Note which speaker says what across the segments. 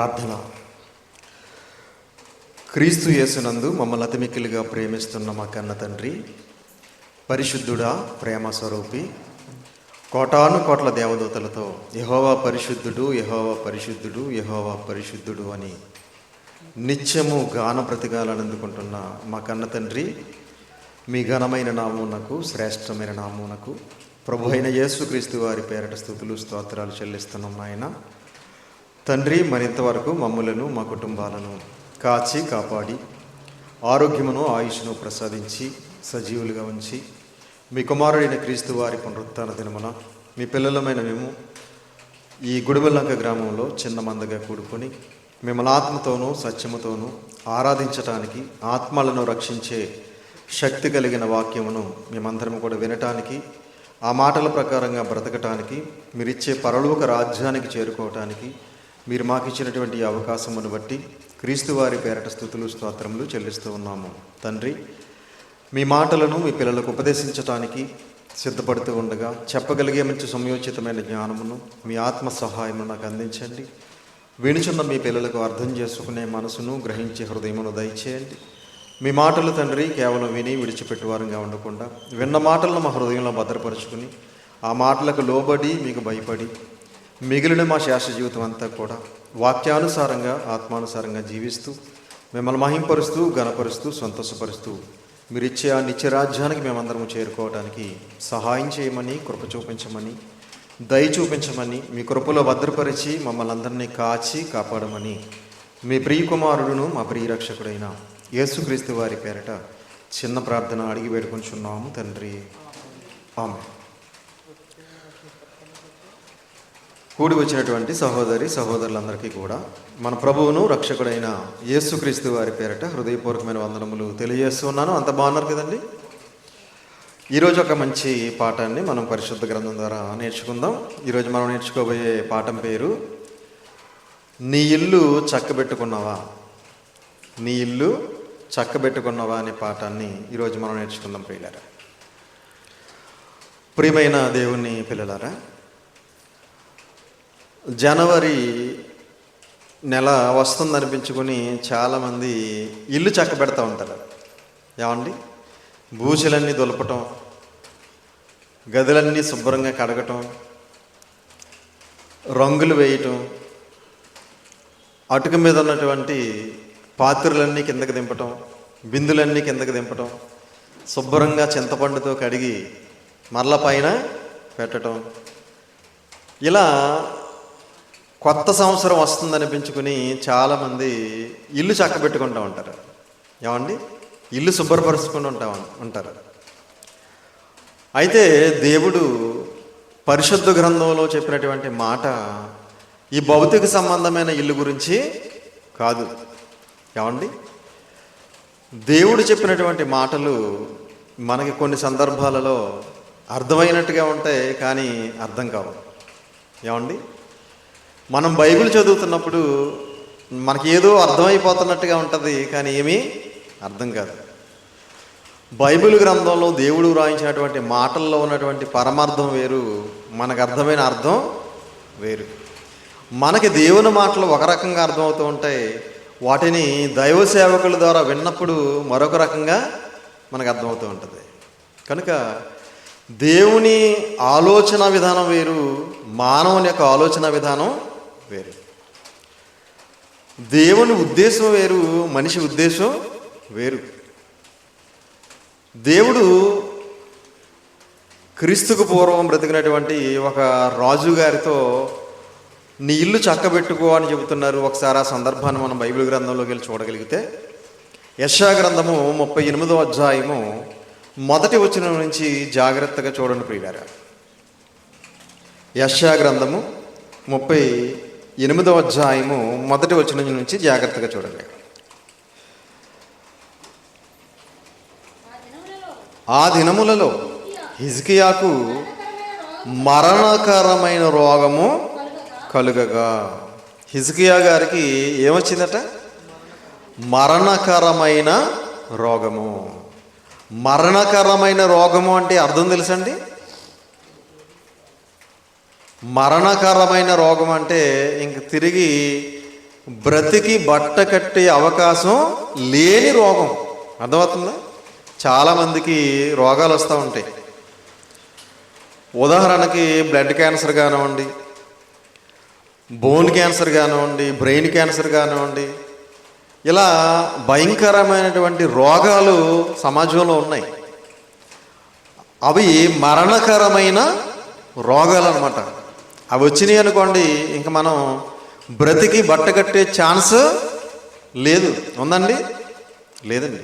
Speaker 1: ప్రార్థన. క్రీస్తు యేసునందు మమ్మల్ని అతిమిక్కిలిగా ప్రేమిస్తున్న మా కన్న తండ్రి, పరిశుద్ధుడా, ప్రేమ స్వరూపి, కోటాను కోట్ల దేవదూతలతో యెహోవా పరిశుద్ధుడు, యెహోవా పరిశుద్ధుడు, యెహోవా పరిశుద్ధుడు అని నిత్యము గాన ప్రతిగాలను అందుకుంటున్న మా కన్న తండ్రి, మీ ఘనమైన నామమునకు, శ్రేష్టమైన నామమునకు ప్రభు అయిన యేసుక్రీస్తు వారి పేరట స్తుతులు స్తోత్రాలు చెల్లిస్తున్నాం. నాయన తండ్రి, మరింతవరకు మమ్ములను మా కుటుంబాలను కాచి కాపాడి ఆరోగ్యమును ఆయుష్ను ప్రసాదించి సజీవులుగా ఉంచి మీ కుమారుడైన క్రీస్తు వారి పునరుత్థాన దినమున మీ పిల్లలమైన మేము ఈ గుడిబెల్లంక గ్రామంలో చిన్న మందగా కూడుకొని మిమ్మల్ని ఆత్మతోనూ సత్యముతోనూ ఆరాధించటానికి, ఆత్మలను రక్షించే శక్తి కలిగిన వాక్యమును మేమందరం కూడా వినటానికి, ఆ మాటల ప్రకారంగా బ్రతకటానికి, మీరిచ్చే పరలోక రాజ్యానికి చేరుకోవటానికి మీరు మాకు ఇచ్చినటువంటి అవకాశమును బట్టి క్రీస్తు వారి పేరట స్తుతులు స్తోత్రములు చెల్లిస్తూ ఉన్నాము. తండ్రి, మీ మాటలను మీ పిల్లలకు ఉపదేశించటానికి సిద్ధపడుతూ ఉండగా చెప్పగలిగే మంచి సమయోచితమైన జ్ఞానమును మీ ఆత్మ సహాయమును నాకు అందించండి. వినుచున్న మీ పిల్లలకు అర్థం చేసుకునే మనసును, గ్రహించే హృదయమును దయచేయండి. మీ మాటలు తండ్రి కేవలం విని విడిచిపెట్టువారంగా ఉండకుండా విన్న మాటలను మా హృదయంలో భద్రపరుచుకుని ఆ మాటలకు లోబడి మీకు భయపడి మిగిలిన మా శాశ్వత జీవితం అంతా కూడా వాక్యానుసారంగా, ఆత్మానుసారంగా జీవిస్తూ మిమ్మల్ని మహింపరుస్తూ, ఘనపరుస్తూ, సంతోషపరుస్తూ మీరిచ్చే ఆ నిత్యరాజ్యానికి మేమందరము చేరుకోవడానికి సహాయం చేయమని, కృప చూపించమని, దయ చూపించమని, మీ కృపలో భద్రపరిచి మమ్మల్ని అందరినీ కాచి కాపాడమని మీ ప్రియ కుమారుడును మా ప్రియ రక్షకుడైన యేసుక్రీస్తు వారి పేరట చిన్న ప్రార్థన అడిగి వేడుకొంచున్నాము తండ్రి. ఆమేన్. కూడి వచ్చినటువంటి సహోదరి సహోదరులందరికీ కూడా మన ప్రభువును రక్షకుడైన యేసుక్రీస్తు వారి పేరట హృదయపూర్వకమైన వందనములు తెలియజేస్తున్నాను. అంత బాగున్నారు కదండి. ఈరోజు ఒక మంచి పాఠాన్ని మనం పరిశుద్ధ గ్రంథం ద్వారా నేర్చుకుందాం. ఈరోజు మనం నేర్చుకోబోయే పాఠం పేరు నీ ఇల్లు చక్కబెట్టుకున్నావా. నీ ఇల్లు చక్కబెట్టుకున్నావా అనే పాఠాన్ని ఈరోజు మనం నేర్చుకుందాం. ప్రియులారా, ప్రియమైన దేవుని పిల్లలారా, జనవరి నెల వస్తుందనిపించుకొని చాలామంది ఇల్లు చక్క పెడతా ఉంటారు. ఏమండి, బూజులన్నీ దులపటం, గదులన్నీ శుభ్రంగా కడగటం, రంగులు వేయటం, అటుక మీద ఉన్నటువంటి పాత్రలన్నీ కిందకి దింపటం, బిందులన్నీ కిందకి దింపటం, శుభ్రంగా చింతపండుతో కడిగి మరల పైన పెట్టడం, ఇలా కొత్త సంవత్సరం వస్తుందనిపించుకుని చాలామంది ఇల్లు చక్కబెట్టుకుంటూ ఉంటారు. ఏమండి, ఇల్లు శుభ్రపరుచుకుంటూ ఉంటారు. అయితే దేవుడు పరిశుద్ధ గ్రంథంలో చెప్పినటువంటి మాట ఈ భౌతిక సంబంధమైన ఇల్లు గురించి కాదు. ఏమండి, దేవుడు చెప్పినటువంటి మాటలు మనకి కొన్ని సందర్భాలలో అర్థమైనట్టుగా ఉంటాయి, కానీ అర్థం కావు. ఏమండి, మనం బైబిల్ చదువుతున్నప్పుడు మనకి ఏదో అర్థమైపోతున్నట్టుగా ఉంటుంది, కానీ ఏమీ అర్థం కాదు. బైబిల్ గ్రంథంలో దేవుడు వ్రాయించినటువంటి మాటల్లో ఉన్నటువంటి పరమార్థం వేరు, మనకు అర్థమైన అర్థం వేరు. మనకి దేవుని మాటలు ఒక రకంగా అర్థమవుతూ ఉంటాయి, వాటిని దైవ సేవకుల ద్వారా విన్నప్పుడు మరొక రకంగా మనకు అర్థమవుతూ ఉంటుంది. కనుక దేవుని ఆలోచన విధానం వేరు, మానవుని యొక్క ఆలోచన విధానం వేరు. దేవుని ఉద్దేశం వేరు, మనిషి ఉద్దేశం వేరు. దేవుడు క్రీస్తుకు పూర్వం బ్రతికినటువంటి ఒక రాజు గారితో నీ ఇల్లు చక్కబెట్టుకో అని చెబుతున్నారు. ఒకసారి ఆ సందర్భాన్ని మనం బైబిల్ గ్రంథంలోకి వెళ్ళి చూడగలిగితే యెషయా గ్రంథము 38వ అధ్యాయము 1వ వచనం నుంచి జాగ్రత్తగా చూడండి ప్రియులారా. యెషయా గ్రంథము 38వ అధ్యాయము 1వ వచనం నుంచి జాగ్రత్తగా చూడండి. ఆ దినములలో హిజ్కియాకు మరణకరమైన రోగము కలుగగా. హిజ్కియా గారికి ఏమొచ్చిందట? మరణకరమైన రోగము. మరణకరమైన రోగము అంటే అర్థం తెలుసండి? మరణకరమైన రోగం అంటే ఇంక తిరిగి బ్రతికి బట్ట కట్టే అవకాశం లేని రోగం. అర్థమవుతుందా? చాలామందికి రోగాలు వస్తూ ఉంటాయి. ఉదాహరణకి బ్లడ్ క్యాన్సర్ కానివ్వండి, బోన్ క్యాన్సర్ కానివ్వండి, బ్రెయిన్ క్యాన్సర్ కానివ్వండి, ఇలా భయంకరమైనటువంటి రోగాలు సమాజంలో ఉన్నాయి. అవి మరణకరమైన రోగాలు అన్నమాట. అవి వచ్చినాయి అనుకోండి, ఇంక మనం బ్రతికి బట్ట కట్టే ఛాన్స్ లేదు. ఉందండి? లేదండి.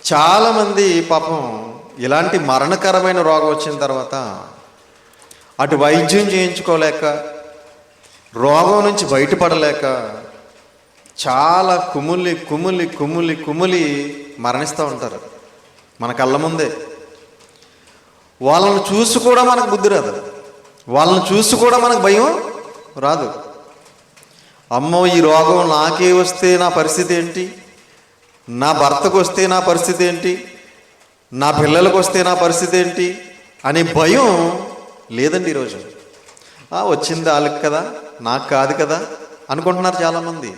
Speaker 1: చాలామంది పాపం ఇలాంటి మరణకరమైన రోగం వచ్చిన తర్వాత అటు వైద్యం చేయించుకోలేక, రోగం నుంచి బయటపడలేక చాలా కుమిలి కుమిలి కుమిలి కుమిలి మరణిస్తూ ఉంటారు మన కళ్ళ ముందే. వాళ్ళని చూసి కూడా మనకు బుద్ధి రాదు, వాళ్ళని చూసి కూడా మనకు భయం రాదు. అమ్మో, ఈ రోగం నాకే వస్తే నా పరిస్థితి ఏంటి, నా భర్తకు వస్తే నా పరిస్థితి ఏంటి, నా పిల్లలకు వస్తే నా పరిస్థితి ఏంటి అనే భయం లేదండి ఈరోజు. వచ్చింది వాళ్ళకి కదా, నాకు కాదు కదా అనుకుంటున్నారు చాలామంది.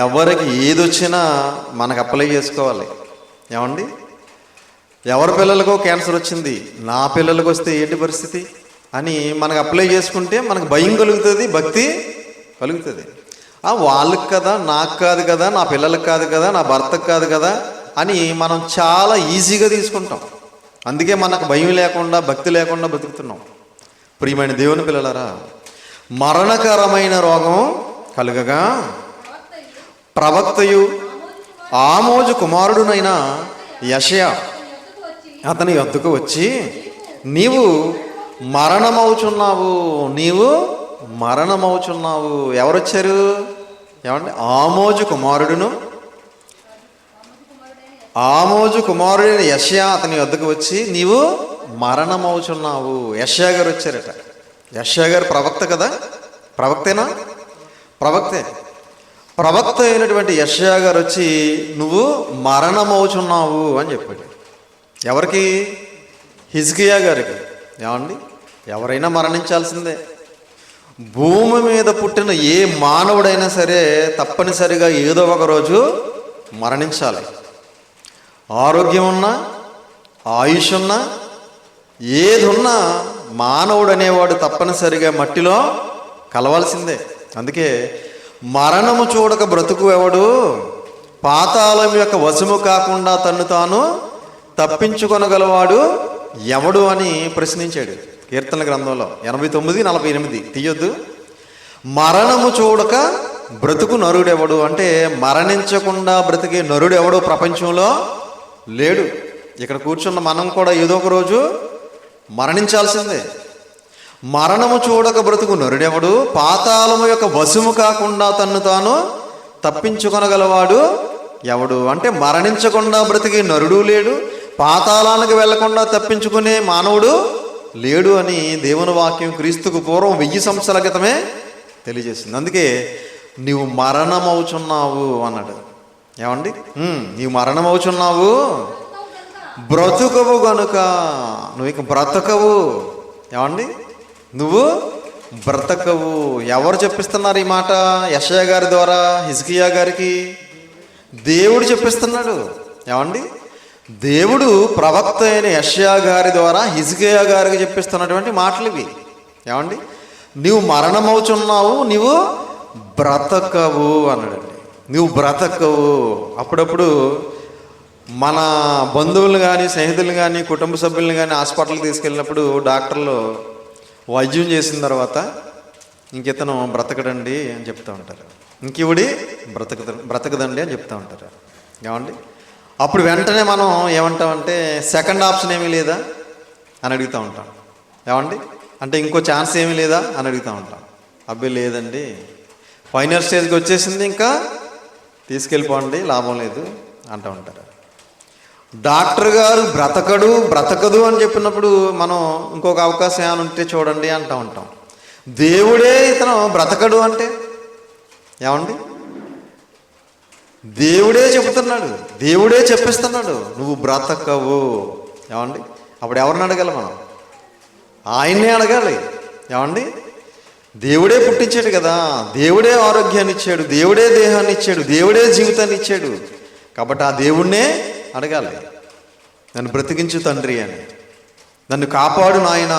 Speaker 1: ఎవరికి ఏది వచ్చినా మనకు అప్లై చేసుకోవాలి. ఏమండి? ఎవరి పిల్లలకో క్యాన్సర్ వచ్చింది, నా పిల్లలకు వస్తే ఏంటి పరిస్థితి అని మనకు అప్లై చేసుకుంటే మనకు భయం కలుగుతుంది, భక్తి కలుగుతుంది. వాళ్ళకి కదా, నాకు కాదు కదా, నా పిల్లలకు కాదు కదా, నా భర్తకు కాదు కదా అని మనం చాలా ఈజీగా తీసుకుంటాం. అందుకే మనకు భయం లేకుండా, భక్తి లేకుండా బతుకుతున్నాం. ప్రియమైన దేవుని పిల్లలారా, మరణకరమైన రోగం కలుగగా ప్రవక్తయు ఆమోజు కుమారుడునైన యెషయా అతని యొద్దకు వచ్చి, నీవు మరణమవుచున్నావు, నీవు మరణమవుచున్నావు. ఎవరొచ్చారు? ఏమండి? ఆమోజు కుమారుడైన యెషయా అతని వద్దకు వచ్చి, నీవు మరణమవుచున్నావు. యెషయా గారు వచ్చారట. యెషయా గారు ప్రవక్త కదా, ప్రవక్తేనా? ప్రవక్తే. ప్రవక్త అయినటువంటి యెషయా గారు వచ్చి, నువ్వు మరణమవుచున్నావు అని చెప్పాడు. ఎవరికి? హిజ్కియా గారికి. ఏమండి? ఎవరైనా మరణించాల్సిందే. భూమి మీద పుట్టిన ఏ మానవుడైనా సరే తప్పనిసరిగా ఏదో ఒక రోజు మరణించాలి. ఆరోగ్యం ఉన్నా, ఆయుష్ ఉన్నా, ఏది ఉన్నా మానవుడు అనేవాడు తప్పనిసరిగా మట్టిలో కలవాల్సిందే. అందుకే మరణము చూడక బ్రతుకు ఎవడు, పాతాళం యొక్క వశము కాకుండా తన్ను తాను తప్పించుకొనగలవాడు ఎవడు అని ప్రశ్నించాడు కీర్తనల గ్రంథంలో 89:48. తీయొద్దు. మరణము చూడక బ్రతుకు నరుడెవడు అంటే మరణించకుండా బ్రతికే నరుడెవడు ప్రపంచంలో లేడు. ఇక్కడ కూర్చున్న మనం కూడా ఏదో ఒక రోజు మరణించాల్సిందే. మరణము చూడక బ్రతుకు నరుడెవడు, పాతాళము యొక్క వశము కాకుండా తన్ను తాను తప్పించుకొనగలవాడు ఎవడు అంటే మరణించకుండా బ్రతికే నరుడు లేడు, పాతాళానికి వెళ్లకుండా తప్పించుకునే మానవుడు లేడు అని దేవుని వాక్యం క్రీస్తుకు పూర్వం 1000 సంవత్సరాల క్రితమే తెలియజేసింది. అందుకే నీవు మరణమవుచున్నావు అన్నాడు. ఏమండి? నీవు మరణమవుచున్నావు, బ్రతుకవు గనుక నువ్వు ఇక బ్రతకవు. ఏమండి? నువ్వు బ్రతకవు. ఎవరు చెప్పిస్తున్నారు ఈ మాట? యెషయా గారి ద్వారా హిజ్కియా గారికి దేవుడు చెప్పిస్తున్నాడు. ఏమండి? దేవుడు ప్రవక్త అయిన యెషయా గారి ద్వారా హిజ్కియా గారికి చెప్పిస్తున్నటువంటి మాటలు ఇవి. ఏమండి? నీవు మరణమవుచున్నావు, నీవు బ్రతకవు అన్నాడండి. నువ్వు బ్రతకవు. అప్పుడప్పుడు మన బంధువులు కానీ, స్నేహితులు కానీ, కుటుంబ సభ్యులను కానీ హాస్పిటల్కి తీసుకెళ్ళినప్పుడు డాక్టర్లు వైద్యం చేసిన తర్వాత ఇంకితను బ్రతకడండి అని చెప్తూ ఉంటారు, ఇంకివిడి బ్రతకదండి అని చెప్తూ ఉంటారు. ఏమండి? అప్పుడు వెంటనే మనం ఏమంటామంటే సెకండ్ ఆప్షన్ ఏమీ లేదా అని అడుగుతూ ఉంటాం. ఏమండి? అంటే ఇంకో ఛాన్స్ ఏమీ లేదా అని అడుగుతూ ఉంటాం. అబ్బాయి లేదండి, ఫైనల్ స్టేజ్కి వచ్చేసింది, ఇంకా తీసుకెళ్ళిపోండి, లాభం లేదు అంటూ ఉంటారు. డాక్టర్ గారు బ్రతకదు అని చెప్పినప్పుడు మనం ఇంకొక అవకాశం ఏమైనా ఉంటే చూడండి అంటూ ఉంటాం. దేవుడే ఇతను బ్రతకడు అంటే ఏమండి? దేవుడే చెబుతున్నాడు, దేవుడే చెప్పిస్తున్నాడు, నువ్వు బ్రతకవు. ఏమండి? అప్పుడు ఎవరిని అడగాలి మనం? ఆయన్నే అడగాలి. ఏమండి? దేవుడే పుట్టించాడు కదా, దేవుడే ఆరోగ్యాన్ని ఇచ్చాడు, దేవుడే దేహాన్ని ఇచ్చాడు, దేవుడే జీవితాన్ని ఇచ్చాడు. కాబట్టి ఆ దేవుణ్ణే అడగాలి, నన్ను బ్రతికించు తండ్రి అని, నన్ను కాపాడు నాయన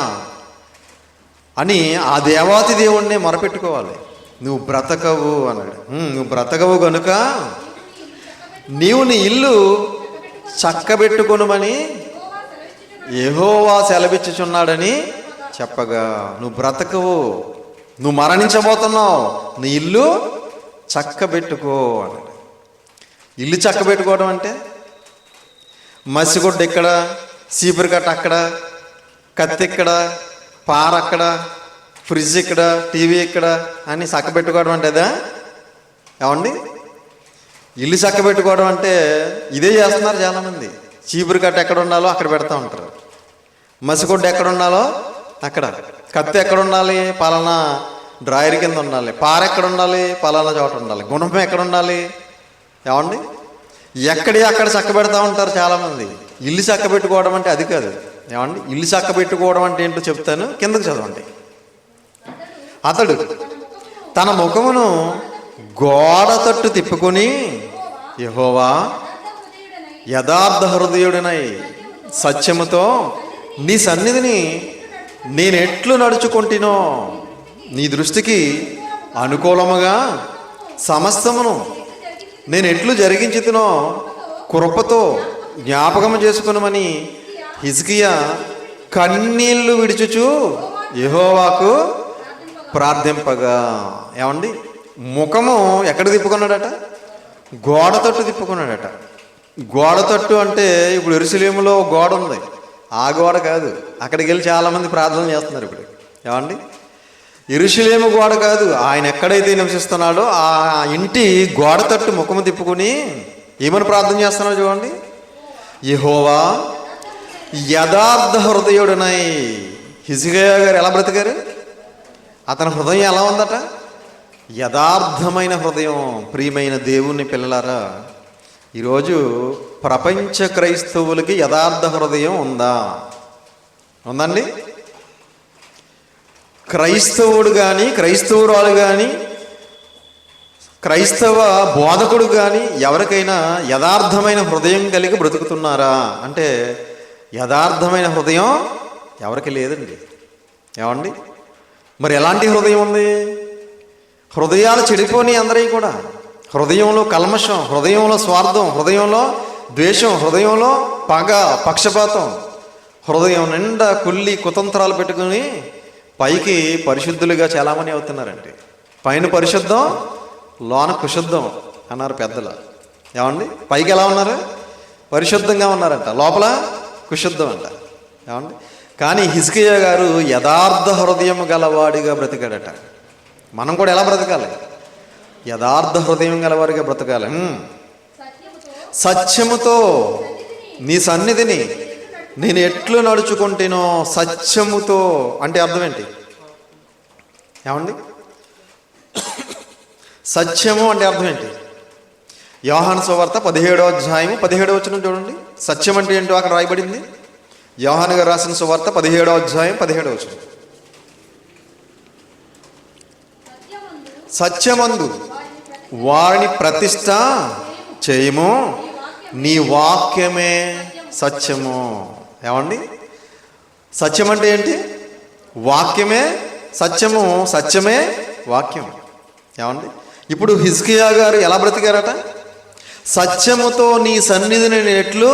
Speaker 1: అని ఆ దేవాతి దేవుణ్ణే మొరపెట్టుకోవాలి. నువ్వు బ్రతకవు అన్నాడు. నువ్వు బ్రతకవు కనుక నీవు నీ ఇల్లు చక్కబెట్టుకొనుమని యెహోవా సెలవిచ్చుచున్నాడని చెప్పగా, నువ్వు బ్రతకవు, నువ్వు మరణించబోతున్నావు, నీ ఇల్లు చక్కబెట్టుకో అన్నాడు. ఇల్లు చక్కబెట్టుకోవడం అంటే మసిగుడ్డ ఇక్కడ, చీపురు కట్ట అక్కడ, కత్తి ఇక్కడ, పార అక్కడ, ఫ్రిడ్జ్ ఇక్కడ, టీవీ ఇక్కడ అని చక్కబెట్టుకోవడం అంటే అదా ఏమండి? ఇల్లు చక్కబెట్టుకోవడం అంటే ఇదే చేస్తున్నారు చాలామంది. చీపురు కట్ట ఎక్కడ ఉండాలో అక్కడ పెడతా ఉంటారు, మసిగుడ్డ ఎక్కడ ఉండాలో అక్కడ, కత్తి ఎక్కడ ఉండాలి పలానా డ్రాయర్ కింద ఉండాలి, పార ఎక్కడ ఉండాలి పలానా చోట ఉండాలి, గుణపం ఎక్కడ ఉండాలి ఏమండి? ఎక్కడి అక్కడ చక్క పెడతా ఉంటారు చాలామంది. ఇల్లు చక్క పెట్టుకోవడం అంటే అది కాదు ఏమండి. ఇల్లు చక్క పెట్టుకోవడం అంటే ఏంటో చెప్తాను, కిందకు చదవండి. అతడు తన ముఖమును గోడ తట్టు తిప్పుకొని, యెహోవా యథార్థ హృదయుడినై సత్యముతో నీ సన్నిధిని నేనెట్లు నడుచుకుంటునో, నీ దృష్టికి అనుకూలముగా సమస్తమును నేను ఎట్లు జరిగించుతునో కృపతో జ్ఞాపకము చేసుకునమని హిజ్కియా కన్నీళ్లు విడుచుచు యెహోవాకు ప్రార్థింపగా. ఏమండి? ముఖము ఎక్కడ తిప్పుకున్నాడట? గోడ తట్టు తిప్పుకున్నాడట. గోడ తట్టు అంటే ఇప్పుడు యెరూషలేములో గోడ ఉంది, ఆ గోడ కాదు. అక్కడికి వెళ్ళి చాలామంది ప్రార్థన చేస్తున్నారు ఇప్పుడు ఏమండి. యెరూషలేము గోడ కాదు, ఆయన ఎక్కడైతే నివసిస్తున్నాడో ఆ ఇంటి గోడ తట్టు ముఖము తిప్పుకుని ఏమని ప్రార్థన చేస్తున్నాడో చూడండి. యెహోవా యథార్థ హృదయుడునై. హిజ్కియా గారు ఎలా బ్రతికారు? అతని హృదయం ఎలా ఉందట? యథార్థమైన హృదయం. ప్రియమైన దేవుని పిల్లలారా, ఈరోజు ప్రపంచ క్రైస్తవులకి యథార్థ హృదయం ఉందా? ఉందండి. క్రైస్తవుడు కానీ, క్రైస్తవురాలు కానీ, క్రైస్తవ బోధకుడు కానీ ఎవరికైనా యథార్థమైన హృదయం కలిగి బ్రతుకుతున్నారా అంటే యథార్థమైన హృదయం ఎవరికి లేదండి. ఏమండి? మరి ఎలాంటి హృదయం ఉంది? హృదయాలు చెడిపోని అందరివి కూడా. హృదయంలో కల్మషం, హృదయంలో స్వార్థం, హృదయంలో ద్వేషం, హృదయంలో పగ, పక్షపాతం, హృదయం నిండా కుళ్ళి కుతంత్రాలు పెట్టుకుని పైకి పరిశుద్ధులుగా చాలామంది అవుతున్నారండి. పైన పరిశుద్ధం, లోన కుశుద్ధం అన్నారు పెద్దలు. ఏమండి? పైకి ఎలా ఉన్నారు? పరిశుద్ధంగా ఉన్నారంట, లోపల కుశుద్ధం అంట. ఏమండి? కానీ హిజ్కియా గారు యథార్థ హృదయం గలవాడిగా బ్రతికాడట. మనం కూడా ఎలా బ్రతకాలి? యథార్థ హృదయం గలవాడిగా బ్రతకాలి. సత్యముతో నీ సన్నిధిని నేను ఎట్లు నడుచుకుంటేనో. సత్యముతో అంటే అర్థం ఏంటి? ఏమండి? సత్యము అంటే అర్థం ఏంటి? యోహాను సువార్త 17వ అధ్యాయము 17వ వచనం చూడండి. సత్యం అంటే ఏంటో అక్కడ రాయబడింది. యోహాను గారు రాసిన సువార్త 17వ అధ్యాయం 17వ వచనం. సత్యమందు వారిని ప్రతిష్ఠ చేయము, నీ వాక్యమే సత్యము. ఏమండి? సత్యం అంటే ఏంటి? వాక్యమే సత్యము, సత్యమే వాక్యం. ఏమండి? ఇప్పుడు హిజ్కియా గారు ఎలా బ్రతికారట? సత్యముతో నీ సన్నిధిని నేను ఎట్లు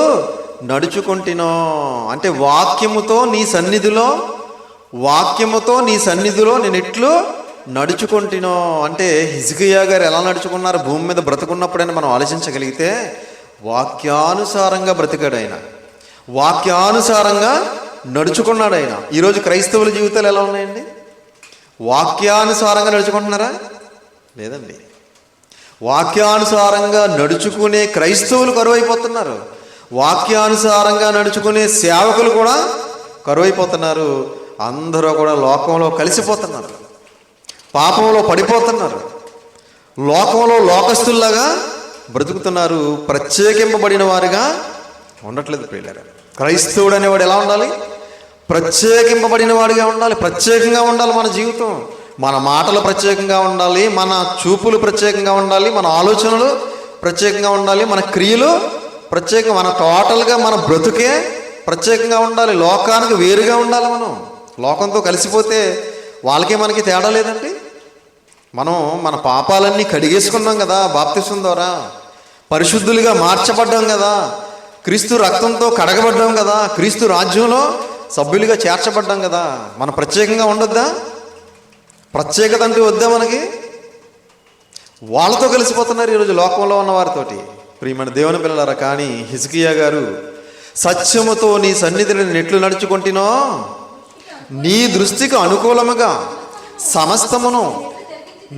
Speaker 1: నడుచుకుంటునో అంటే వాక్యముతో నీ సన్నిధిలో, వాక్యముతో నీ సన్నిధిలో నేను ఎట్లు నడుచుకుంటునో అంటే హిజ్కియా గారు ఎలా నడుచుకున్నారు భూమి మీద బ్రతుకున్నప్పుడైనా మనం ఆలోచించగలిగితే వాక్యానుసారంగా బ్రతికాడు ఆయన, వాక్యానుసారంగా నడుచుకున్నాడు ఆయన. ఈరోజు క్రైస్తవుల జీవితాలు ఎలా ఉన్నాయండి? వాక్యానుసారంగా నడుచుకుంటున్నారా? లేదండి. వాక్యానుసారంగా నడుచుకునే క్రైస్తవులు కరువైపోతున్నారు, వాక్యానుసారంగా నడుచుకునే సేవకులు కూడా కరువైపోతున్నారు. అందరూ కూడా లోకంలో కలిసిపోతున్నారు, పాపంలో పడిపోతున్నారు, లోకంలో లోకస్తుల్లాగా బ్రతుకుతున్నారు. ప్రత్యేకింపబడిన వారుగా ఉండట్లేదు ప్రియులారా. క్రైస్తవుడు అనేవాడు ఎలా ఉండాలి? ప్రత్యేకింపబడిన వాడిగా ఉండాలి, ప్రత్యేకంగా ఉండాలి మన జీవితం. మన మాటలు ప్రత్యేకంగా ఉండాలి, మన చూపులు ప్రత్యేకంగా ఉండాలి, మన ఆలోచనలు ప్రత్యేకంగా ఉండాలి, మన క్రియలు ప్రత్యేకంగా, మన టోటల్గా మన బ్రతుకే ప్రత్యేకంగా ఉండాలి. లోకానికి వేరుగా ఉండాలి. మనం లోకంతో కలిసిపోతే వాళ్ళకి మనకి తేడా లేదండి. మనం మన పాపాలన్నీ కడిగేసుకున్నాం కదా, బాప్తిసం ద్వారా పరిశుద్ధులుగా మార్చబడ్డాం కదా, క్రీస్తు రక్తంతో కడగబడ్డాం కదా, క్రీస్తు రాజ్యంలో సభ్యులుగా చేర్చబడ్డాం కదా. మనం ప్రత్యేకంగా ఉండొద్దా? ప్రత్యేకత అంటే వద్దా మనకి? వాళ్ళతో కలిసిపోతున్నారు ఈరోజు లోకంలో ఉన్న వారితోటి. ప్రియమైన దేవుని పిల్లలారా, కానీ హిజ్కియా గారు సత్యముతో నీ సన్నిధిని నెట్లు నడుచుకుంటునో నీ దృష్టికి అనుకూలముగా సమస్తమును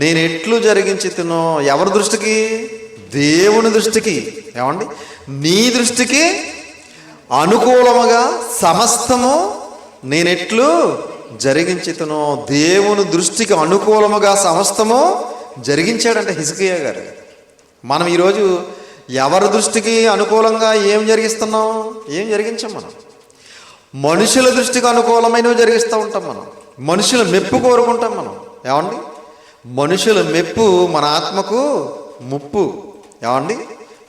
Speaker 1: నేను ఎట్లు జరిగించుతునో. ఎవరి దృష్టికి? దేవుని దృష్టికి. ఏమండి? నీ దృష్టికి అనుకూలముగా సమస్తము నేనెట్లు జరిగించుతునో. దేవుని దృష్టికి అనుకూలముగా సమస్తము జరిగించాడంటే హిజ్కియా గారు. మనం ఈరోజు ఎవరి దృష్టికి అనుకూలంగా ఏం జరిగిస్తున్నాం? ఏం జరిగించాం మనం? మనుషుల దృష్టికి అనుకూలమైనవి జరిగిస్తూ ఉంటాం మనం. మనుషుల మెప్పు కోరుకుంటాం మనం. ఏమండి? మనుషుల మెప్పు మన ఆత్మకు ముప్పు. ఏమండి?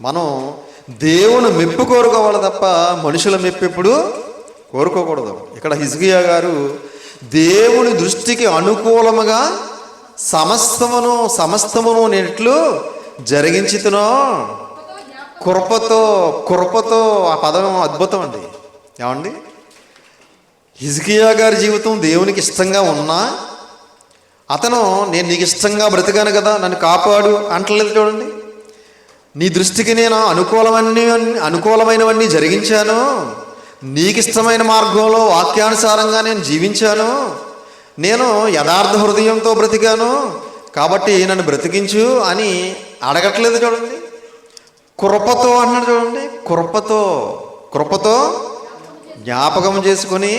Speaker 1: మనం దేవుని మెప్పు కోరుకోవాలి తప్ప మనుషుల మెప్పు ఎప్పుడు కోరుకోకూడదు. ఇక్కడ హిజ్కియా గారు దేవుని దృష్టికి అనుకూలముగా సమస్తమును నేనెట్లు జరిగించుతునో. కృపతో ఆ పదం అద్భుతం అండి. ఏమండి? హిజ్కియా గారి జీవితం దేవునికి ఇష్టంగా ఉన్నా అతను నేను నీకు ఇష్టంగా బ్రతికాను కదా, నన్ను కాపాడు అంటలేదు. చూడండి, నీ దృష్టికి నేను అనుకూలమైనవన్నీ జరిగించాను, నీకు ఇష్టమైన మార్గంలో వాక్యానుసారంగా నేను జీవించాను, నేను యథార్థ హృదయంతో బ్రతికాను కాబట్టి నన్ను బ్రతికించు అని అడగట్లేదు. చూడండి, కృపతో అన్నాడు. చూడండి, కృపతో జ్ఞాపకం చేసుకొని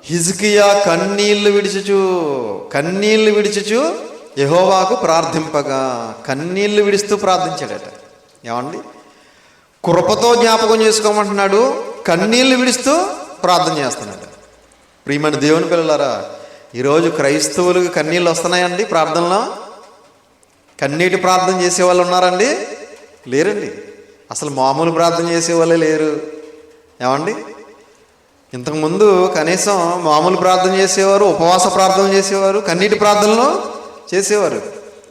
Speaker 1: హిజ్కియా కన్నీళ్లు విడిచుచు యెహోవాకు ప్రార్థింపగా. కన్నీళ్లు విడుస్తూ ప్రార్థించాడట. ఏమండి? కృపతో జ్ఞాపకం చేసుకోమంటున్నాడు, కన్నీళ్లు విడుస్తూ ప్రార్థన చేస్తున్నాడు. ప్రియమైన దేవుని పిల్లలారా, ఈరోజు క్రైస్తవులకు కన్నీళ్ళు వస్తున్నాయండి ప్రార్థనలో? కన్నీటి ప్రార్థన చేసేవాళ్ళు ఉన్నారండి? లేరండి. అసలు మామూలు ప్రార్థన చేసేవాళ్ళే లేరు. ఏమండి? ఇంతకుముందు కనీసం మామూలు ప్రార్థన చేసేవారు, ఉపవాస ప్రార్థన చేసేవారు, కన్నీటి ప్రార్థనలు చేసేవారు.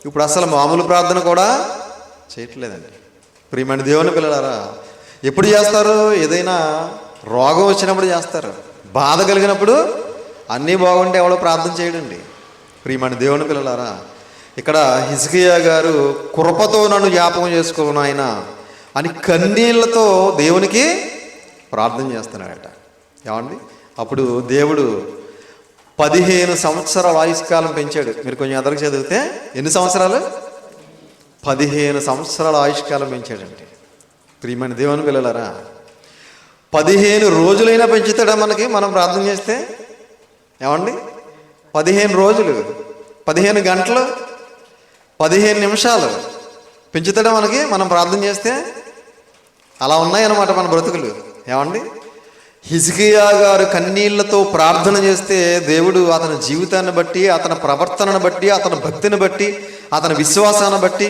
Speaker 1: ఇప్పుడు అసలు మామూలు ప్రార్థన కూడా చేయట్లేదండి. ప్రియమైన దేవుని పిల్లలారా, ఎప్పుడు చేస్తారు? ఏదైనా రోగం వచ్చినప్పుడు చేస్తారు. బాధ కలిగినప్పుడు అన్నీ బాగుంటే ఎవడో ప్రార్థన చేయడండి. ప్రియమైన దేవుని పిల్లలారా, ఇక్కడ హిజ్కియా గారు కృపతో నన్ను జ్ఞాపకం చేసుకోను ఆయన అని కన్నీళ్లతో దేవునికి ప్రార్థన చేస్తున్నాడట. ఏమండి? అప్పుడు దేవుడు 15 సంవత్సరాల ఆయుష్కాలం పెంచాడు. మీరు కొంచెం ఎదరికి చదివితే ఎన్ని సంవత్సరాలు? 15 సంవత్సరాల ఆయుష్కాలం పెంచాడండి. ప్రియమైన దేవుని పిల్లలారా, 15 రోజులైనా పెంచుతాడా మనకి మనం ప్రార్థన చేస్తే? ఏమండి? 15 రోజులు, 15 గంటలు, 15 నిమిషాలు పెంచుతాడా మనకి మనం ప్రార్థన చేస్తే? అలా ఉన్నాయన్నమాట మన బ్రతుకులు. ఏమండి? హిజ్కియా గారు కన్నీళ్లతో ప్రార్థన చేస్తే దేవుడు అతని జీవితాన్ని బట్టి, అతని ప్రవర్తనను బట్టి, అతని భక్తిని బట్టి, అతని విశ్వాసాన్ని బట్టి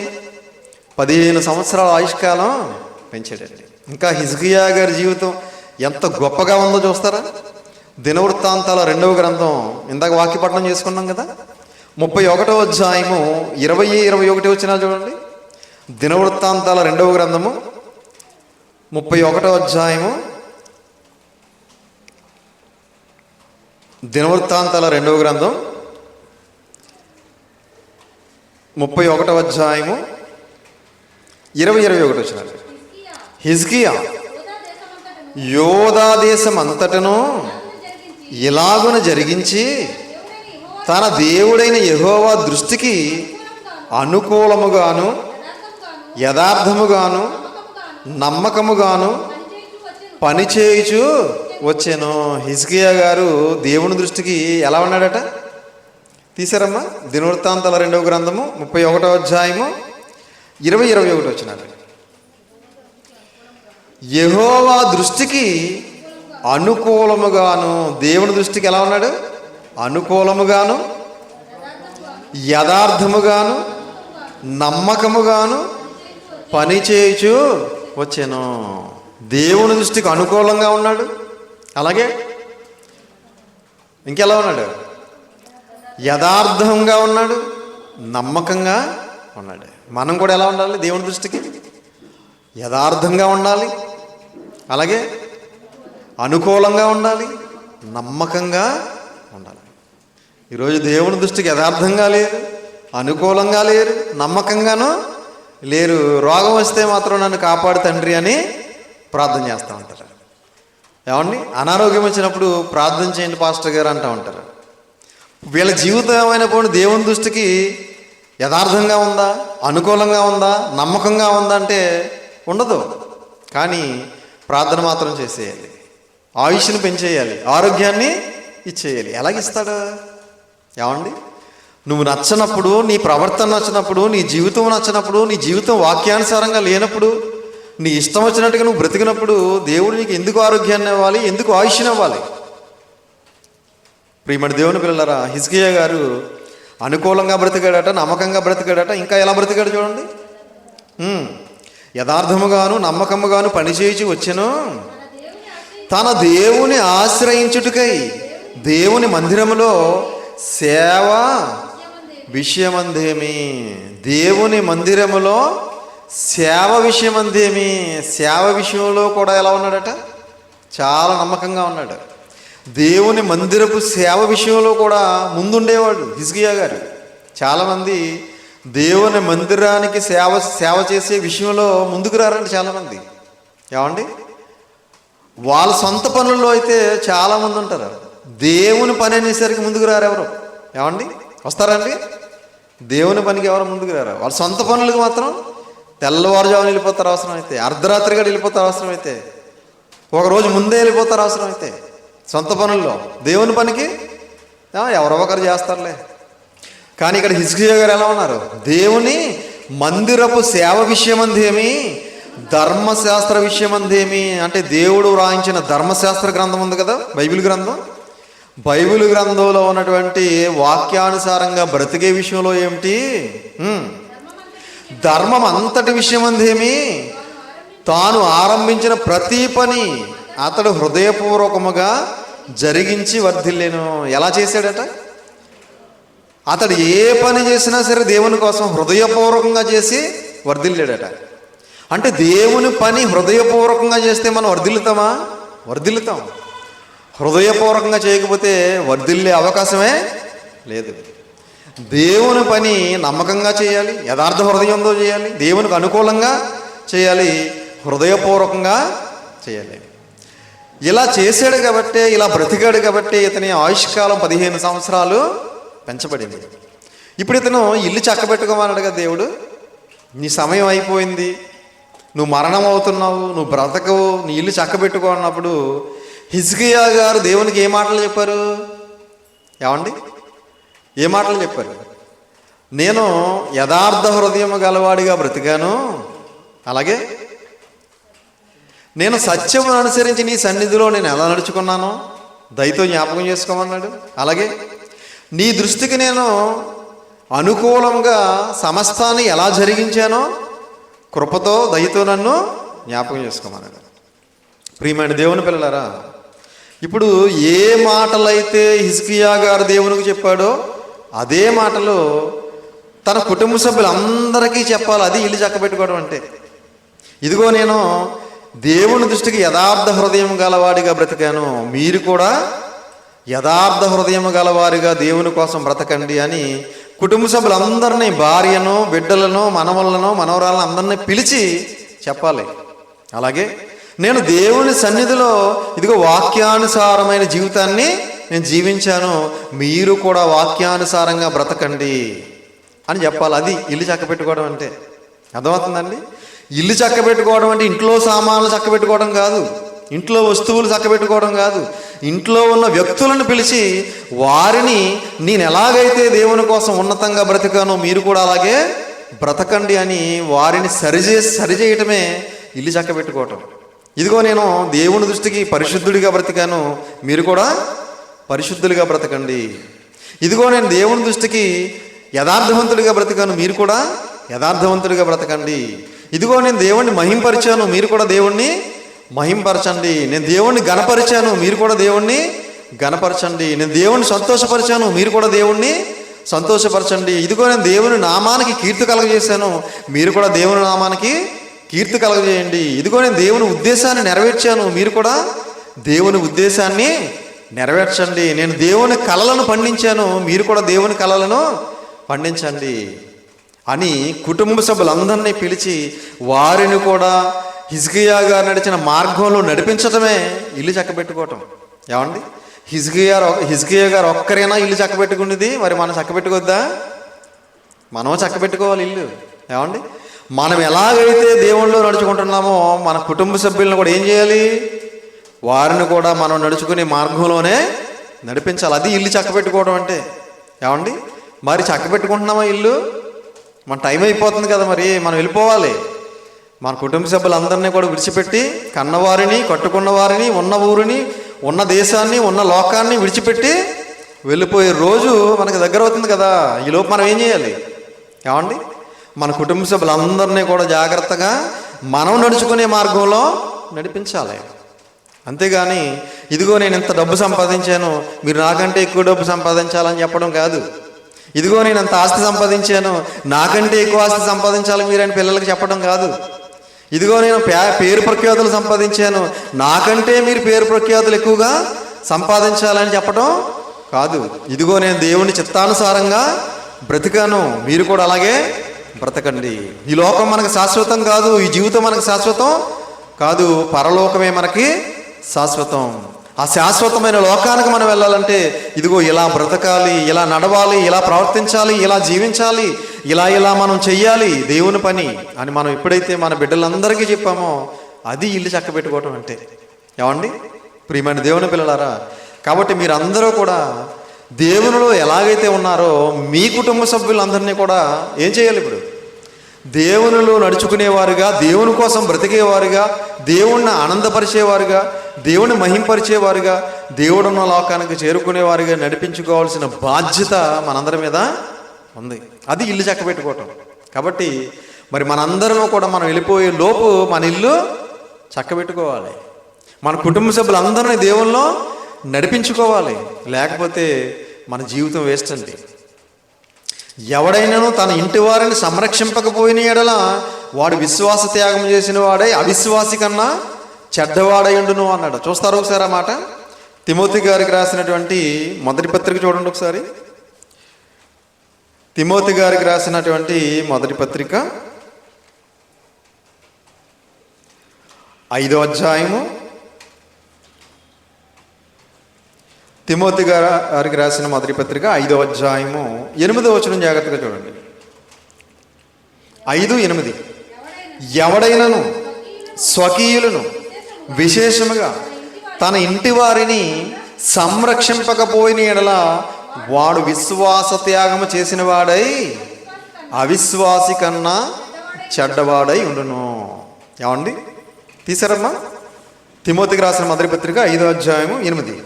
Speaker 1: 15 సంవత్సరాల ఆయుష్కాలం పెంచాడండి. ఇంకా హిజ్కియా గారి జీవితం ఎంత గొప్పగా ఉందో చూస్తారా? దినవృత్తాంతాల 2వ గ్రంథం ఇందాక వాక్యపట్నం చేసుకున్నాం కదా, 31వ అధ్యాయము 20-21 వచ్చినా చూడండి. దినవృత్తాంతాల 2వ గ్రంథము 31వ అధ్యాయము, దినవృత్తాంతాల 2వ గ్రంథం 31వ అధ్యాయము 20-21 వచ్చినారు. హిజ్కియా యోధా దేశం అంతటను ఇలాగున జరిగించి తన దేవుడైన యెహోవా దృష్టికి అనుకూలముగాను యథార్థముగాను నమ్మకముగాను పనిచేయుచు వచ్చాను. హిజ్కియా గారు దేవుని దృష్టికి ఎలా ఉన్నాడట? తీసారమ్మా, దినవృత్తాంతాల 2వ గ్రంథము 31వ అధ్యాయము 20-21 వచ్చినారు. యెహోవా దృష్టికి అనుకూలముగాను, దేవుని దృష్టికి ఎలా ఉన్నాడు? అనుకూలముగాను యథార్థముగాను నమ్మకముగాను పనిచేయచు వచ్చాను. దేవుని దృష్టికి అనుకూలంగా ఉన్నాడు, అలాగే ఇంకెలా ఉన్నాడు? యథార్థంగా ఉన్నాడు, నమ్మకంగా ఉన్నాడు. మనం కూడా ఎలా ఉండాలి? దేవుని దృష్టికి యథార్థంగా ఉండాలి, అలాగే అనుకూలంగా ఉండాలి, నమ్మకంగా ఉండాలి. ఈరోజు దేవుని దృష్టికి యథార్థంగా లేరు, అనుకూలంగా లేరు, నమ్మకంగాను లేరు. రోగం వస్తే మాత్రం నన్ను కాపాడు తండ్రి అని ప్రార్థన చేస్తూ ఉంటారు. ఏమండి? అనారోగ్యం వచ్చినప్పుడు ప్రార్థన చేయండి పాస్టర్ గారు అంటూ ఉంటారు. వీళ్ళ జీవితం ఏమైనా పోనీ దేవుని దృష్టికి యథార్థంగా ఉందా, అనుకూలంగా ఉందా, నమ్మకంగా ఉందా అంటే ఉండదు. కానీ ప్రార్థన మాత్రం చేసేయాలి, ఆయుష్ని పెంచేయాలి, ఆరోగ్యాన్ని ఇచ్చేయాలి. ఎలాగిస్తాడు? ఏమండి? నువ్వు నచ్చనప్పుడు, నీ ప్రవర్తన నచ్చినప్పుడు, నీ జీవితం నచ్చినప్పుడు, నీ జీవితం వాక్యానుసారంగా లేనప్పుడు, నీ ఇష్టం వచ్చినట్టుగా నువ్వు బ్రతికినప్పుడు దేవుడు నీకు ఎందుకు ఆరోగ్యాన్ని ఇవ్వాలి, ఎందుకు ఆయుష్ని ఇవ్వాలి? ప్రియమైన దేవుని పిల్లలారా, హిజ్కియా గారు అనుకూలంగా బ్రతికాడట, నమ్మకంగా బ్రతికాడట. ఇంకా ఎలా బ్రతికాడు చూడండి. యథార్థముగాను నమ్మకముగాను పనిచేయచి వచ్చెను, తన దేవుని ఆశ్రయించుటకై దేవుని మందిరములో సేవ విషయమందేమి. దేవుని మందిరములో సేవ విషయమందేమి. సేవ విషయంలో కూడా ఎలా ఉన్నాడట? చాలా నమ్మకంగా ఉన్నాడు. దేవుని మందిరపు సేవ విషయంలో కూడా ముందుండేవాడు హిజ్కియా గారు. చాలామంది దేవుని మందిరానికి సేవ చేసే విషయంలో ముందుకు రారండి చాలామంది. ఏమండి? వాళ్ళ సొంత పనుల్లో అయితే చాలామంది ఉంటారు. దేవుని పని అనేసరికి ముందుకు రారు ఎవరు. ఏమండి? వస్తారండి? దేవుని పనికి ఎవరు ముందుకు రారు. వాళ్ళ సొంత పనులకు మాత్రం తెల్లవారుజామున వెళ్ళిపోతారు అవసరం అయితే, అర్ధరాత్రిగా వెళ్ళిపోతారు అవసరం అయితే, ఒకరోజు ముందే వెళ్ళిపోతారు అవసరం అయితే. సొంత పనుల్లో దేవుని పనికి ఎవరో ఒకరు చేస్తారులే. కానీ ఇక్కడ హిజ్కియా గారు ఎలా ఉన్నారు? దేవుని మందిరపు సేవ విషయమందేమి, ధర్మశాస్త్ర విషయమందేమి. అంటే దేవుడు రాయించిన ధర్మశాస్త్ర గ్రంథం ఉంది కదా, బైబిల్ గ్రంథం. బైబిల్ గ్రంథంలో ఉన్నటువంటి వాక్యానుసారంగా బ్రతికే విషయంలో ఏమిటి? ధర్మం అంతటి విషయమందేమి, తాను ఆరంభించిన ప్రతి పని అతడు హృదయపూర్వకముగా జరిగించి వర్ధిల్లేను. ఎలా చేశాడట? అతడు ఏ పని చేసినా సరే దేవుని కోసం హృదయపూర్వకంగా చేసి వర్ధిల్లాడట. అంటే దేవుని పని హృదయపూర్వకంగా చేస్తే మనం వర్ధిల్లుతామా? వర్ధిల్లుతాం. హృదయపూర్వకంగా చేయకపోతే వర్ధిల్లే అవకాశమే లేదు. దేవుని పని నమ్మకంగా చేయాలి, యథార్థ హృదయంతో చేయాలి, దేవునికి అనుకూలంగా చేయాలి, హృదయపూర్వకంగా చేయాలి. ఇలా చేశాడు కాబట్టి, ఇలా బ్రతికాడు కాబట్టి ఇతని ఆయుష్కాలం 15 సంవత్సరాలు పెంచబడింది. ఇప్పుడు ఇతను ఇల్లు చక్కబెట్టుకోమన్నాడు కదా దేవుడు. నీ సమయం అయిపోయింది, నువ్వు మరణం అవుతున్నావు, నువ్వు బ్రతకవు, నీ ఇల్లు చక్కబెట్టుకో అన్నప్పుడు హిజ్కియా గారు దేవునికి ఏ మాటలు చెప్పారు? ఏమండి? ఏ మాటలు చెప్పారు? నేను యథార్థ హృదయం గలవాడిగా బ్రతికాను, అలాగే నేను సత్యము అనుసరించి నీ సన్నిధిలో నేను ఎలా నడుచుకున్నానో దయతో జ్ఞాపకం చేసుకోమన్నాడు. అలాగే నీ దృష్టికి నేను అనుకూలంగా సమస్తాన్ని ఎలా జరిగించానో కృపతో దయతో నన్ను జ్ఞాపకం చేసుకోమన్నాడు. ప్రియమైన దేవుని పిల్లలారా, ఇప్పుడు ఏ మాటలైతే హిజ్కియా గారు దేవునికి చెప్పాడో అదే మాటలు తన కుటుంబ సభ్యులందరికీ చెప్పాలి. అది ఇల్లు చక్కబెట్టుకోవడం అంటే. ఇదిగో నేను దేవుని దృష్టికి యథార్థ హృదయం గలవాడిగా బ్రతికాను, మీరు కూడా యథార్థ హృదయం గలవారిగా దేవుని కోసం బ్రతకండి అని కుటుంబ సభ్యులందరినీ, భార్యను, బిడ్డలను, మనవలను, మనవరాలను అందరినీ పిలిచి చెప్పాలి. అలాగే నేను దేవుని సన్నిధిలో ఇదిగో వాక్యానుసారమైన జీవితాన్ని నేను జీవించాను, మీరు కూడా వాక్యానుసారంగా బ్రతకండి అని చెప్పాలి. అది ఇల్లు చక్కబెట్టుకోవడం అంటే. అర్థమవుతుందండి? ఇల్లు చక్కబెట్టుకోవడం అంటే ఇంట్లో సామాన్లు చక్కబెట్టుకోవడం కాదు, ఇంట్లో వస్తువులు చక్కబెట్టుకోవడం కాదు. ఇంట్లో ఉన్న వ్యక్తులను పిలిచి వారిని నేను ఎలాగైతే దేవుని కోసం ఉన్నతంగా బ్రతికానో మీరు కూడా అలాగే బ్రతకండి అని వారిని సరిచేయటమే ఇల్లు చక్కబెట్టుకోవటం. ఇదిగో నేను దేవుని దృష్టికి పరిశుద్ధుడిగా బ్రతికాను, మీరు కూడా పరిశుద్ధులుగా బ్రతకండి. ఇదిగో నేను దేవుని దృష్టికి యథార్థవంతుడిగా బ్రతికాను, మీరు కూడా యథార్థవంతుడిగా బ్రతకండి. ఇదిగో నేను దేవుణ్ణి మహింపరిచాను, మీరు కూడా దేవుణ్ణి మహింపరచండి. నేను దేవుణ్ణి గణపరిచాను, మీరు కూడా దేవుణ్ణి గణపరచండి. నేను దేవుణ్ణి సంతోషపరిచాను, మీరు కూడా దేవుణ్ణి సంతోషపరచండి. ఇదిగో నేను దేవుని నామానికి కీర్తి కలగజేశాను, మీరు కూడా దేవుని నామానికి కీర్తి కలగజేయండి. ఇదిగో నేను దేవుని ఉద్దేశాన్ని నెరవేర్చాను, మీరు కూడా దేవుని ఉద్దేశాన్ని నెరవేర్చండి. నేను దేవుని కలలను పండించాను, మీరు కూడా దేవుని కలలను పండించండి అని కుటుంబ సభ్యులందరినీ పిలిచి వారిని కూడా హిజ్కియా గారు నడిచిన మార్గంలో నడిపించటమే ఇల్లు చక్కబెట్టుకోవటం. ఏమండి, హిజ్కియా గారు ఒక్కరైనా ఇల్లు చక్కబెట్టుకునేది, మరి మనం చక్కబెట్టుకోవద్దా? మనం చక్కబెట్టుకోవాలి ఇల్లు. ఏమండి, మనం ఎలాగైతే దేవుళ్ళలో నడుచుకుంటున్నామో మన కుటుంబ సభ్యులను కూడా ఏం చేయాలి? వారిని కూడా మనం నడుచుకునే మార్గంలోనే నడిపించాలి. అది ఇల్లు చక్కబెట్టుకోవడం అంటే. ఏమండి, మరి చక్కబెట్టుకుంటున్నామా ఇల్లు? మన టైం అయిపోతుంది కదా, మరి మనం వెళ్ళిపోవాలి. మన కుటుంబ సభ్యులందరినీ కూడా విడిచిపెట్టి కన్నవారిని, కట్టుకున్న వారిని, ఉన్న ఊరిని, ఉన్న దేశాన్ని, ఉన్న లోకాన్ని విడిచిపెట్టి వెళ్ళిపోయే రోజు మనకు దగ్గర అవుతుంది కదా. ఈలోపు మనం ఏం చేయాలి? ఏమండి, మన కుటుంబ సభ్యులందరినీ కూడా జాగ్రత్తగా మనం నడుచుకునే మార్గంలో నడిపించాలి. అంతేగాని ఇదిగో నేను ఇంత డబ్బు సంపాదించాను, మీరు నాకంటే ఎక్కువ డబ్బు సంపాదించాలని చెప్పడం కాదు. ఇదిగో నేను అంత ఆస్తి సంపాదించాను, నాకంటే ఎక్కువ ఆస్తి సంపాదించాలి మీరని పిల్లలకి చెప్పడం కాదు. ఇదిగో నేను పేరు ప్రఖ్యాతులు సంపాదించాను, నాకంటే మీరు పేరు ప్రఖ్యాతులు ఎక్కువగా సంపాదించాలని చెప్పడం కాదు. ఇదిగో నేను దేవుని చిత్తానుసారంగా బ్రతికాను, మీరు కూడా అలాగే బ్రతకండి. ఈ లోకం మనకు శాశ్వతం కాదు, ఈ జీవితం మనకు శాశ్వతం కాదు, పరలోకమే మనకి శాశ్వతం. ఆ శాశ్వతమైన లోకానికి మనం వెళ్ళాలంటే ఇదిగో ఇలా బ్రతకాలి, ఇలా నడవాలి, ఇలా ప్రవర్తించాలి, ఇలా జీవించాలి, ఇలా మనం చెయ్యాలి దేవుని పని అని మనం ఎప్పుడైతే మన బిడ్డలందరికీ చెప్పామో అది ఇల్లు చక్కబెట్టుకోవటం అంటే. ఏమండి, ప్రియమైన దేవుని పిల్లలారా, కాబట్టి మీరందరూ కూడా దేవునిలో ఎలాగైతే ఉన్నారో మీ కుటుంబ సభ్యులందరినీ కూడా ఏం చేయాలి? ఇప్పుడు దేవునిలో నడుచుకునేవారుగా, దేవుని కోసం బ్రతికేవారుగా, దేవుణ్ణి ఆనందపరిచేవారుగా, దేవుని మహింపరిచేవారుగా, దేవుడున్న లోకానికి చేరుకునేవారుగా నడిపించుకోవాల్సిన బాధ్యత మనందరి మీద ఉంది. అది ఇల్లు చక్కబెట్టుకోవటం. కాబట్టి మరి మనందరం కూడా మనం వెళ్ళిపోయే లోపు మన ఇల్లు చక్కబెట్టుకోవాలి, మన కుటుంబ సభ్యులందరినీ దేవుల్లో నడిపించుకోవాలి. లేకపోతే మన జీవితం వేస్ట్ అండి. ఎవడైనాను తన ఇంటి వారిని సంరక్షింపకపోయిన ఎడల వాడు విశ్వాస త్యాగం చేసిన వాడై అవిశ్వాసి కన్నా చెడ్డవాడయుండును అన్నాడు. చూస్తారు ఒకసారి ఆ మాట. తిమోతి గారికి రాసినటువంటి మొదటి పత్రిక చూడండి ఒకసారి. తిమోతి గారికి రాసినటువంటి మొదటి పత్రిక 5వ అధ్యాయము, తిమోతి గారికి రాసిన మొదటి పత్రిక 5వ అధ్యాయము 8వ వచనం జాగ్రత్తగా చూడండి. 5:8 ఎవడైనను స్వకీయులను విశేషముగా తన ఇంటి వారిని సంరక్షింపకపోయిన ఎడల వాడు విశ్వాస త్యాగము చేసిన వాడై అవిశ్వాసి కన్నా చెడ్డవాడై ఉండును. ఏమండి, తీసారమ్మా? తిమోతికి రాసిన మొదటి పత్రిక 5వ అధ్యాయము 8.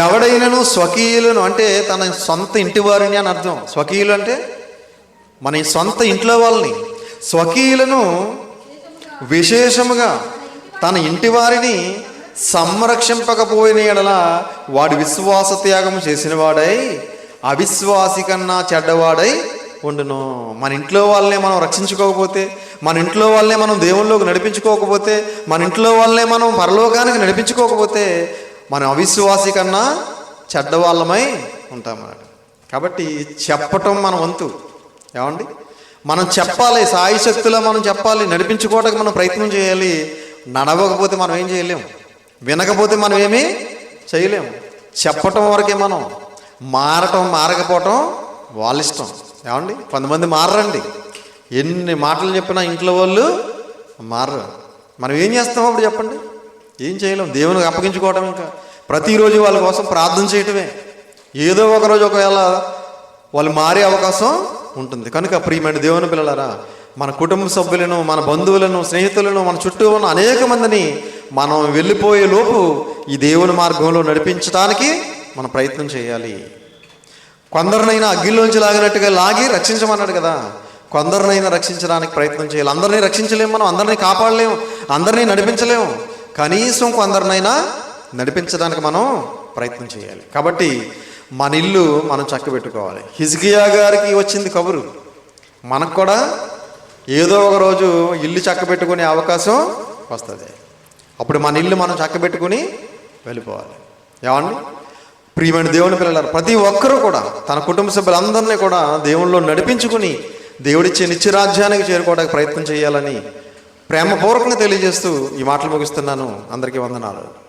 Speaker 1: ఎవడైనను స్వకీయులను అంటే తన సొంత ఇంటి వారిని అని అర్థం. స్వకీయులు అంటే మన సొంత ఇంట్లో వాళ్ళని. స్వకీయులను విశేషముగా తన ఇంటి వారిని సంరక్షింపకపోయిన ఎడల వాడు విశ్వాస త్యాగం చేసిన వాడై అవిశ్వాసి కన్నా చెడ్డవాడై ఉండును. మన ఇంట్లో వాళ్ళనే మనం రక్షించుకోకపోతే, మన ఇంట్లో వాళ్ళనే మనం దేవుళ్ళలోకి నడిపించుకోకపోతే, మన ఇంట్లో వాళ్ళనే మనం పరలోకానికి నడిపించుకోకపోతే మనం అవిశ్వాసి కన్నా చెడ్డవాళ్ళమై ఉంటామన్నమాట. కాబట్టి చెప్పటం మన వంతు. ఏమండి, మనం చెప్పాలి, సాయశక్తిలో మనం చెప్పాలి, నడిపించుకోవడానికి మనం ప్రయత్నం చేయాలి. నడవకపోతే మనం ఏం చేయలేము, వినకపోతే మనం ఏమీ చేయలేము. చెప్పటం వరకే మనం, మారకపోవటం వాళ్ళ ఇష్టం. ఏమండి, కొంతమంది మారరండి, ఎన్ని మాటలు చెప్పినా ఇంట్లో వాళ్ళు మారరు. మనం ఏం చేస్తాం అప్పుడు చెప్పండి? ఏం చేయలేం. దేవునికి అప్పగించుకోవటం, ఇంకా ప్రతిరోజు వాళ్ళ కోసం ప్రార్థన చేయటమే. ఏదో ఒకరోజు ఒకవేళ వాళ్ళు మారే అవకాశం ఉంటుంది. కనుక ప్రియమైన దేవుని పిల్లలారా, మన కుటుంబ సభ్యులను, మన బంధువులను, స్నేహితులను, మన చుట్టూ ఉన్న అనేక మందిని మనం వెళ్ళిపోయే లోపు ఈ దేవుని మార్గంలో నడిపించడానికి మనం ప్రయత్నం చేయాలి. కొందరినైనా అగ్గిలోంచి లాగినట్టుగా లాగి రక్షించమన్నాడు కదా. కొందరినైనా రక్షించడానికి ప్రయత్నం చేయాలి. అందరినీ రక్షించలేము, మనం అందరినీ కాపాడలేము, అందరినీ నడిపించలేము. కనీసం కొందరినైనా నడిపించడానికి మనం ప్రయత్నం చేయాలి. కాబట్టి మన ఇల్లు మనం చక్కబెట్టుకోవాలి. హిజ్కియా గారికి వచ్చింది కబురు, మనకు కూడా ఏదో ఒక రోజు ఇల్లు చక్కబెట్టుకునే అవకాశం వస్తుంది. అప్పుడు మన ఇల్లు మనం చక్కబెట్టుకుని వెళ్ళిపోవాలి. ఏమండి ప్రియమైన దేవుని పిల్లలారా, ప్రతి ఒక్కరూ కూడా తన కుటుంబ సభ్యులందరినీ కూడా దేవుళ్ళలో నడిపించుకుని దేవుడిచ్చే నిత్యరాజ్యానికి చేరుకోవడానికి ప్రయత్నం చేయాలని ప్రేమపూర్వకంగా తెలియజేస్తూ ఈ మాటలు ముగిస్తున్నాను. అందరికీ వందనాలు.